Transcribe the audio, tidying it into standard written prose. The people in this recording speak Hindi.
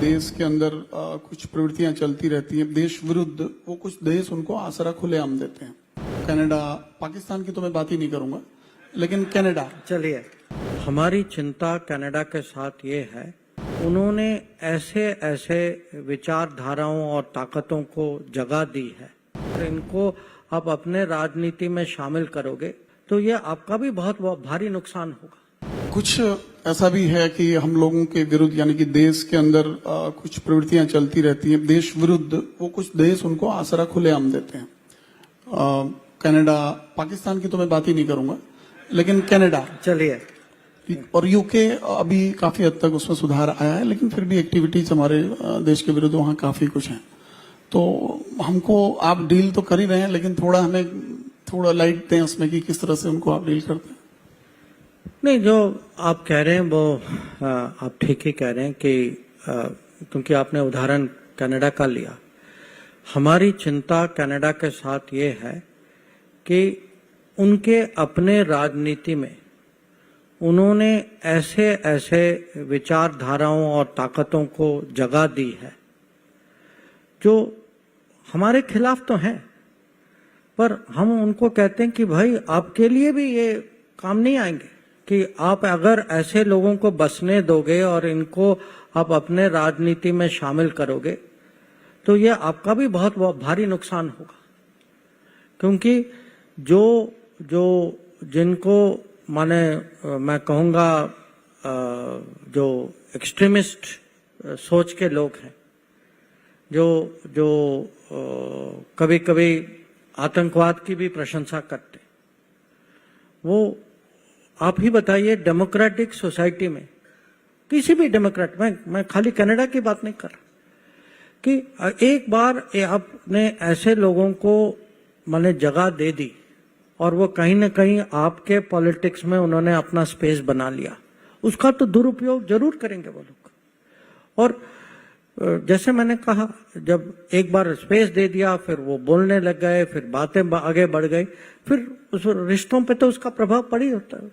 देश के अंदर कुछ प्रवृत्तियां चलती रहती हैं देश विरुद्ध, वो कुछ देश उनको आसरा खुलेआम देते हैं। कनाडा, पाकिस्तान की तो मैं बात ही नहीं करूंगा, लेकिन कनाडा। चलिए, हमारी चिंता कनाडा के साथ ये है, उन्होंने ऐसे ऐसे विचारधाराओं और ताकतों को जगह दी है, तो इनको आप अपने राजनीति में शामिल करोगे तो ये आपका भी बहुत भारी नुकसान होगा। कुछ ऐसा भी है कि हम लोगों के विरुद्ध, यानी कि देश के अंदर कुछ प्रवृत्तियां चलती रहती हैं देश विरुद्ध, वो कुछ देश उनको आसरा खुलेआम देते हैं। कनाडा, पाकिस्तान की तो मैं बात ही नहीं करूंगा, लेकिन कनाडा। चलिए, और यूके अभी काफी हद तक उसमें सुधार आया है, लेकिन फिर भी एक्टिविटीज हमारे देश के विरुद्ध वहां काफी कुछ है। तो हमको आप डील तो कर ही रहे हैं, लेकिन हमें थोड़ा लाइट दें उसमें कि किस तरह से उनको आप डील करते हैं। नहीं, जो आप कह रहे हैं वो आप ठीक ही कह रहे हैं कि क्योंकि आपने उदाहरण कनाडा का लिया। हमारी चिंता कनाडा के साथ ये है कि उनके अपने राजनीति में उन्होंने ऐसे ऐसे विचारधाराओं और ताकतों को जगह दी है जो हमारे खिलाफ तो हैं, पर हम उनको कहते हैं कि भाई आपके लिए भी ये काम नहीं आएंगे कि आप अगर ऐसे लोगों को बसने दोगे और इनको आप अपने राजनीति में शामिल करोगे तो ये आपका भी बहुत भारी नुकसान होगा। क्योंकि जिनको मैं कहूँगा जो एक्सट्रीमिस्ट सोच के लोग हैं, जो कभी कभी आतंकवाद की भी प्रशंसा करते, वो आप ही बताइए डेमोक्रेटिक सोसाइटी में, किसी भी डेमोक्रेट, मैं खाली कनाडा की बात नहीं कर रहा, कि एक बार आपने ऐसे लोगों को जगह दे दी और वो कहीं ना कहीं आपके पॉलिटिक्स में उन्होंने अपना स्पेस बना लिया, उसका तो दुरुपयोग जरूर करेंगे वो लोग। और जैसे मैंने कहा, जब एक बार स्पेस दे दिया फिर वो बोलने लग गए, फिर बातें आगे बढ़ गई, फिर उस रिश्तों पे तो उसका प्रभाव पड़ ही होता है।